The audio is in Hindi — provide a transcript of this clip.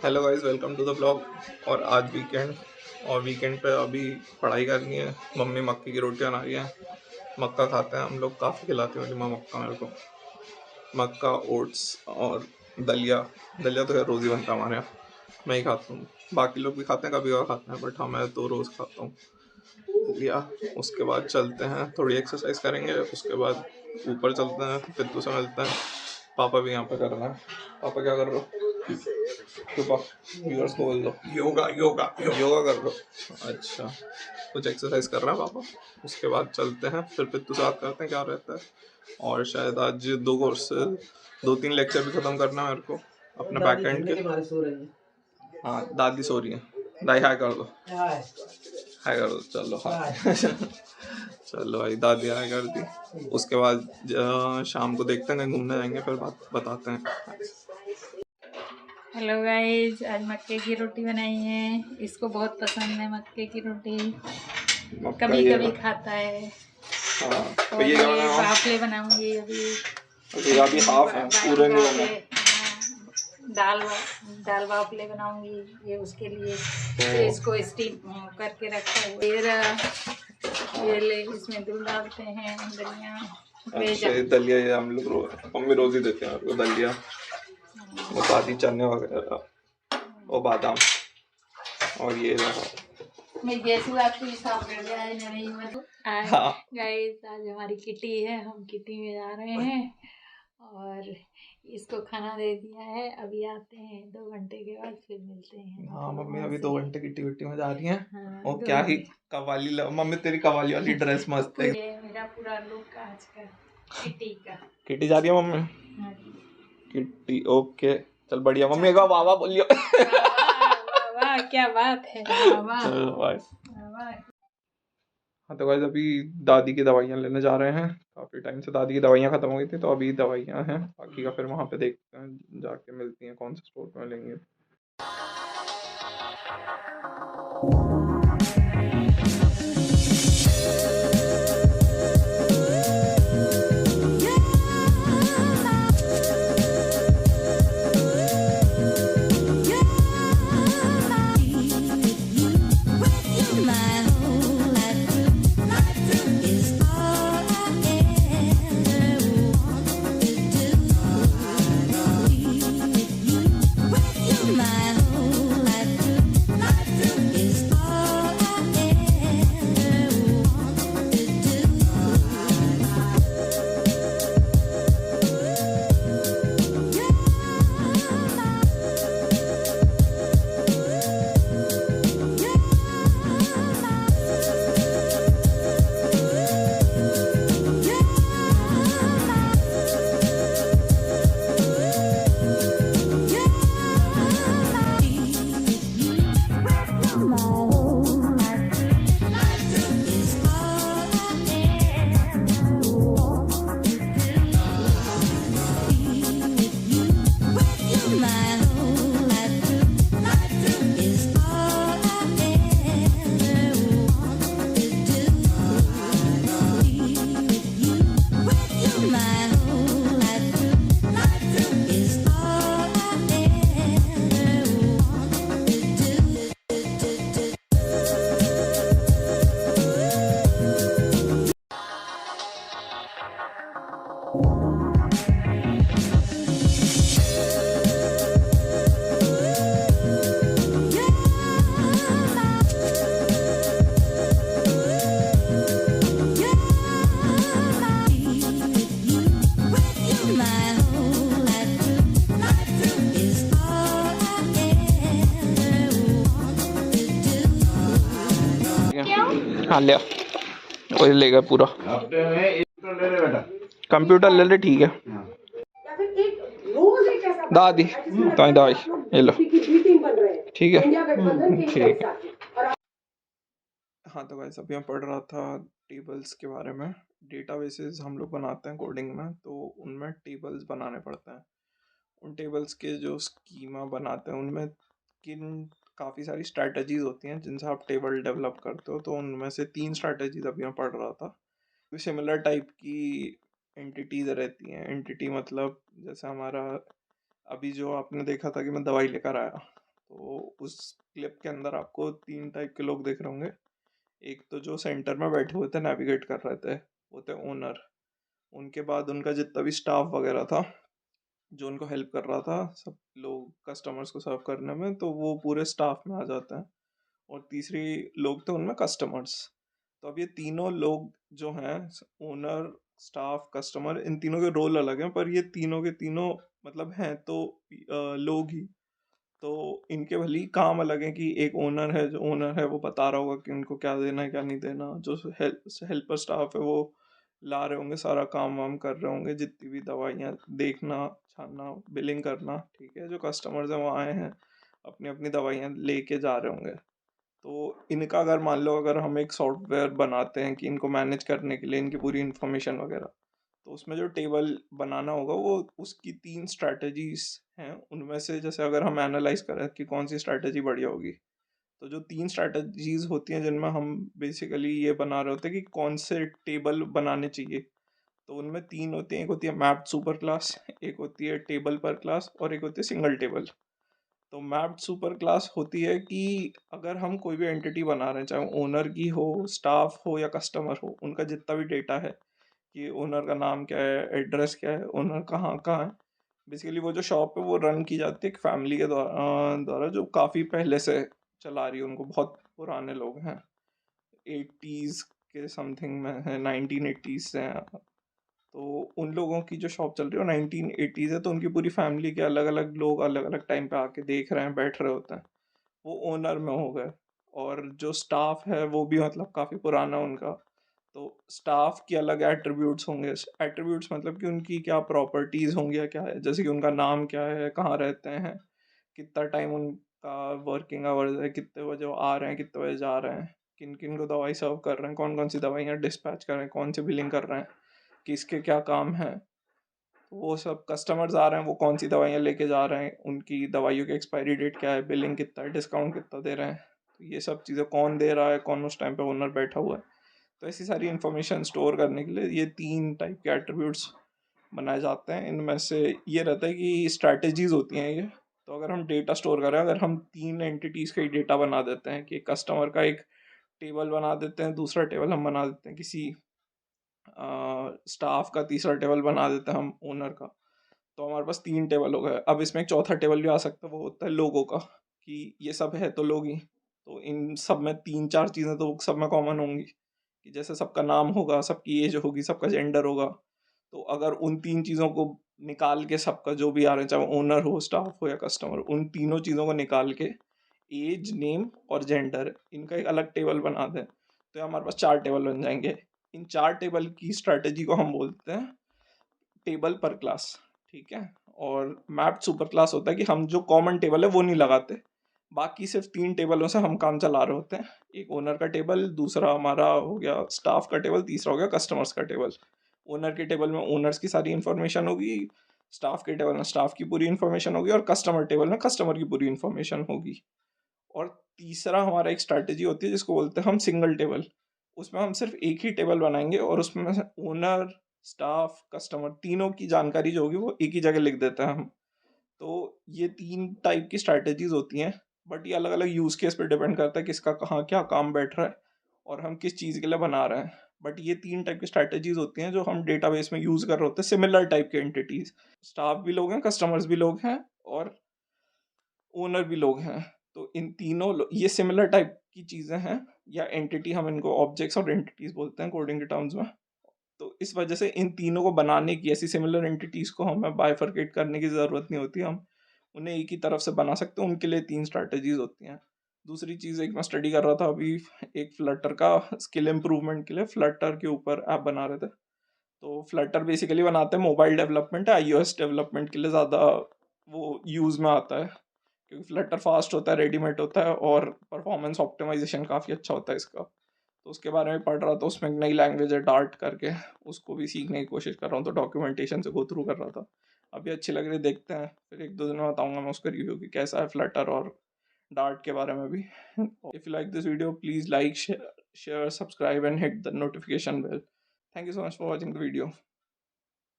Hello guys, welcome to the blog. और आज वीकेंड, और वीकेंड पे अभी पढ़ाई करनी है। मम्मी मक्के की रोटी बना रही है। मक्का खाते हैं हम लोग, काफ़ी खिलाती है मेरी माँ मक्का मेरे को। मक्का, ओट्स और दलिया। दलिया तो यार रोज़ ही बनता है हमारे यहाँ, मैं ही खाता हूँ। बाकी लोग भी खाते हैं, कभी कभार खाते हैं, बट हाँ मैं तो रोज़ खाता हूँ दलिया। उसके बाद चलते हैं, थोड़ी एक्सरसाइज करेंगे। उसके बाद ऊपर चलते हैं, फिर से मिलते हैं। पापा भी यहाँ पे कर रहे हैं। पापा क्या कर रहे हो? सुबह व्यूअर्स को बोल दो योगा योगा योगा कर लो। अच्छा, कुछ एक्सरसाइज कर रहे हैं पापा। उसके बाद चलते हैं, फिर पित्तू से बात करते हैं क्या रहता है। और शायद आज 2 तीन लेक्चर भी ख़त्म करना है मेरे को अपने बैक एंड के। हाँ, दादी सो रही है। दाई हाय कर दो, हाय कर दो। चलो हाय चलो भाई, दादी हाय कर दी। उसके बाद शाम को देखते हैं, कहीं घूमने जाएंगे, फिर बात बताते हैं। हेलो गाइस, आज मक्के की रोटी बनाई है। इसको बहुत पसंद है मक्के की रोटी, कभी कभी खाता है। हाँ, और ये ये बाफले बनाऊंगी अभी हाफ है, पूरे नहीं बने। दाल बाफले बनाऊंगी ये उसके लिए। फिर इसको स्टीम करके रखा हुआ ये ले, इसमें दूध डालते हैं, दलिया। अच्छा, ये दलिया ये हम लोग मम्मी रोज ही देते हैं आपको दलिया, वो दादी चने वगैरह और बादाम। और ये रहा। मैं जैसे आपको हिसाब कर दिया है नहीं मतलब। हाँ। गाइस, आज हमारी किटी है, हम किटी में जा रहे हैं और इसको खाना दे दिया है। अभी आते हैं 2 घंटे के बाद, फिर मिलते हैं। हाँ, मम्मी अभी 2 घंटे किटी विट्टी में जा रही हैं। हाँ, और क्या ही कवाली मम्मी तेरी कवाली वाली ड्रेस मस्त है। ये मेरा पूरा लुक आज का किटी का। किटी जा रही है मम्मी। हाँ, किटी ओके, चल बढ़िया। मम्मी एक बार वाह वाह बोलियो। वाह क्या बात है, वाह बाय। वाह। हाँ तो गाइस, अभी दादी की दवाइयाँ लेने जा रहे हैं। काफ़ी टाइम से दादी की दवाइयाँ ख़त्म हो गई थी, तो अभी दवाइयाँ हैं। बाकी का फिर वहाँ पे देखते हैं, जाके मिलती हैं कौन से स्टोर में लेंगे। हाँ ले, वही लेगा पूरा। कंप्यूटर ले ले, ठीक है। दादी ताई दाई ये लो, ठीक है ठीक है। हाँ तो गाइस, अभी मैं पढ़ रहा था टेबल्स के बारे में। डेटाबेसेस हम लोग बनाते हैं कोडिंग में, तो उनमें टेबल्स बनाने पड़ते हैं। उन टेबल्स के जो स्कीमा बनाते हैं, उनमें किन काफ़ी सारी स्ट्रैटेजीज होती हैं जिनसे आप टेबल डेवलप करते हो। तो उनमें से 3 स्ट्रैटेजीज अभी मैं पढ़ रहा था। सिमिलर टाइप की एंटिटीज रहती हैं। एंटिटी मतलब जैसे हमारा अभी जो आपने देखा था कि मैं दवाई लेकर आया, तो उस क्लिप के अंदर आपको 3 टाइप के लोग दिख रहे होंगे। एक तो जो सेंटर में बैठे हुए थे, नेविगेट कर रहे थे, वो थे ओनर। उनके बाद उनका जितना भी स्टाफ वगैरह था जो उनको हेल्प कर रहा था, सब लोग कस्टमर्स को सर्व करने में, तो वो पूरे स्टाफ में आ जाते हैं। और तीसरी लोग थे उनमें कस्टमर्स। तो अब ये तीनों लोग जो हैं, ओनर, स्टाफ, कस्टमर, इन तीनों के रोल अलग हैं, पर ये तीनों के तीनों मतलब हैं तो लोग ही। तो इनके भले ही काम अलग है कि एक ओनर है, जो ओनर है वो बता रहा होगा कि उनको क्या देना है क्या नहीं देना, जो हेल्पर स्टाफ है वो ला रहे होंगे, सारा काम वाम कर रहे होंगे, जितनी भी दवाइयाँ देखना, छानना, बिलिंग करना, ठीक है। जो कस्टमर्स हैं वो आए हैं, अपनी अपनी दवाइयाँ लेके जा रहे होंगे। तो इनका अगर मान लो अगर हम एक सॉफ्टवेयर बनाते हैं कि इनको मैनेज करने के लिए इनकी पूरी इन्फॉर्मेशन वगैरह, तो उसमें जो टेबल बनाना होगा वो उसकी 3 स्ट्रैटेजीज हैं। उनमें से जैसे अगर हम एनालाइज करें कि कौन सी स्ट्रैटेजी बढ़िया होगी, तो जो 3 स्ट्रैटेजीज होती हैं जिनमें हम बेसिकली ये बना रहे होते हैं कि कौन से टेबल बनाने चाहिए, तो उनमें 3 होती हैं। एक होती है मैप्ड सुपर क्लास, एक होती है टेबल पर क्लास, और एक होती है सिंगल टेबल। तो मैप्ड सुपर क्लास होती है कि अगर हम कोई भी एंटिटी बना रहे हैं, चाहे ओनर की हो, स्टाफ हो या कस्टमर हो, उनका जितना भी डेटा है कि ओनर का नाम क्या है, एड्रेस क्या है, ओनर कहाँ कहाँ है। बेसिकली वो जो शॉप है वो रन की जाती है एक फैमिली के द्वारा जो काफ़ी पहले से चला रही है, उनको बहुत पुराने लोग हैं, 80s के समथिंग में है, 1980s से हैं। तो उन लोगों की जो शॉप चल रही है वो 1980s है, तो उनकी पूरी फैमिली के अलग अलग लोग अलग अलग टाइम पे आके देख रहे हैं, बैठ रहे होते हैं, वो ओनर में हो गए। और जो स्टाफ है वो भी मतलब काफ़ी पुराना उनका, तो स्टाफ की अलग एट्रीब्यूट्स होंगे। एट्रीब्यूट्स मतलब कि उनकी क्या प्रॉपर्टीज़ होंगी या क्या है, जैसे कि उनका नाम क्या है, कहाँ रहते हैं, कितना टाइम उनका वर्किंग आवर्स है, कितने बजे वो आ रहे हैं, कितने बजे जा रहे हैं, किन किन को दवाई सर्व कर रहे हैं, कौन कौन सी दवाइयाँ डिस्पैच कर रहे हैं, कौन सी बिलिंग कर रहे हैं, किसके क्या काम है। वो सब कस्टमर्स आ रहे हैं, वो कौन सी दवाइयाँ लेके जा रहे हैं, उनकी दवाइयों की एक्सपायरी डेट क्या है, बिलिंग कितना है, डिस्काउंट कितना दे रहे हैं, तो ये सब चीज़ें कौन दे रहा है, कौन उस टाइम पे ओनर बैठा हुआ है। तो ऐसी सारी इन्फॉर्मेशन स्टोर करने के लिए ये 3 टाइप के एट्रीब्यूट्स बनाए जाते हैं। इनमें से ये रहता है कि स्ट्रैटेजीज होती हैं ये। तो अगर हम डेटा स्टोर करें, अगर हम 3 एंटिटीज़ का ही डेटा बना देते हैं कि कस्टमर का एक टेबल बना देते हैं, दूसरा टेबल हम बना देते हैं किसी स्टाफ का, तीसरा टेबल बना देते हैं हम ओनर का, तो हमारे पास 3 टेबल हो गए। अब इसमें एक चौथा टेबल भी आ सकता है, वो होता है लोगों का, कि ये सब है तो लोग ही। तो इन सब में 3-4 चीज़ें तो सब में कॉमन होंगी, कि जैसे सबका नाम होगा, सबकी एज होगी, सबका जेंडर होगा। तो अगर उन 3 चीज़ों को निकाल के सबका जो भी आ रहा है, चाहे ओनर हो, स्टाफ हो या कस्टमर, उन तीनों चीज़ों को निकाल के एज, नेम और जेंडर, इनका एक अलग टेबल बना दें, तो ये हमारे पास 4 टेबल बन जाएंगे। इन 4 टेबल की स्ट्रैटेजी को हम बोलते हैं टेबल पर क्लास, ठीक है। और मैप्ड सुपर क्लास होता है कि हम जो कॉमन टेबल है वो नहीं लगाते, बाकी सिर्फ 3 टेबलों से हम काम चला रहे होते हैं। एक ओनर का टेबल, दूसरा हमारा हो गया स्टाफ का टेबल, तीसरा हो गया कस्टमर्स का टेबल। ओनर के टेबल में ओनर्स की सारी इन्फॉर्मेशन होगी, स्टाफ के टेबल में स्टाफ की पूरी इन्फॉर्मेशन होगी, और कस्टमर टेबल में कस्टमर की पूरी इन्फॉर्मेशन होगी। और तीसरा हमारा एक स्ट्रैटेजी होती है जिसको बोलते हैं हम सिंगल टेबल। उसमें हम सिर्फ एक ही टेबल बनाएंगे और उसमें ओनर, स्टाफ, कस्टमर, तीनों की जानकारी जो होगी वो एक ही जगह लिख देते हैं हम। तो ये 3 टाइप की स्ट्रैटेजीज होती हैं, बट ये अलग अलग यूज़ केस पे डिपेंड करता है किसका कहाँ क्या काम बैठ रहा है और हम किस चीज़ के लिए बना रहे हैं। बट ये 3 टाइप की स्ट्रैटेजीज होती हैं जो हम डेटाबेस में यूज़ कर रहे होते हैं, सिमिलर टाइप के एंटिटीज। स्टाफ भी लोग हैं, कस्टमर्स भी लोग हैं, और ओनर भी लोग हैं। तो इन तीनों ये सिमिलर टाइप की चीज़ें हैं, या एंटिटी, हम इनको ऑब्जेक्ट्स और एंटिटीज बोलते हैं कोडिंग के टर्म्स में। तो इस वजह से इन तीनों को बनाने की, ऐसी सिमिलर एंटिटीज को हमें बाइफरकेट करने की ज़रूरत नहीं होती, हम उन्हें एक ही तरफ से बना सकते हैं। उनके लिए 3 स्ट्रैटेजीज होती हैं। दूसरी चीज़, एक मैं स्टडी कर रहा था अभी, एक फ्लटर का स्किल इम्प्रूवमेंट के लिए फ्लटर के ऊपर ऐप बना रहे थे। तो फ्लटर बेसिकली बनाते हैं मोबाइल डेवलपमेंट, iOS डेवलपमेंट के लिए ज़्यादा वो यूज़ में आता है, क्योंकि फ्लटर फास्ट होता है, रेडीमेड होता है, और परफॉर्मेंस ऑप्टिमाइजेशन काफ़ी अच्छा होता है इसका। तो उसके बारे में पढ़ रहा था, उसमें एक नई लैंग्वेज है डार्ट करके, उसको भी सीखने की कोशिश कर रहा हूँ, तो डॉक्यूमेंटेशन से गो थ्रू कर रहा था। अभी अच्छी लग रही, देखते हैं, फिर 1-2 दिन में बताऊँगा मैं उसका रिव्यू कि कैसा है फ्लटर और डार्ट के बारे में भी। If you like this video, please like, share, subscribe and hit the notification bell. Thank you so much for watching the video.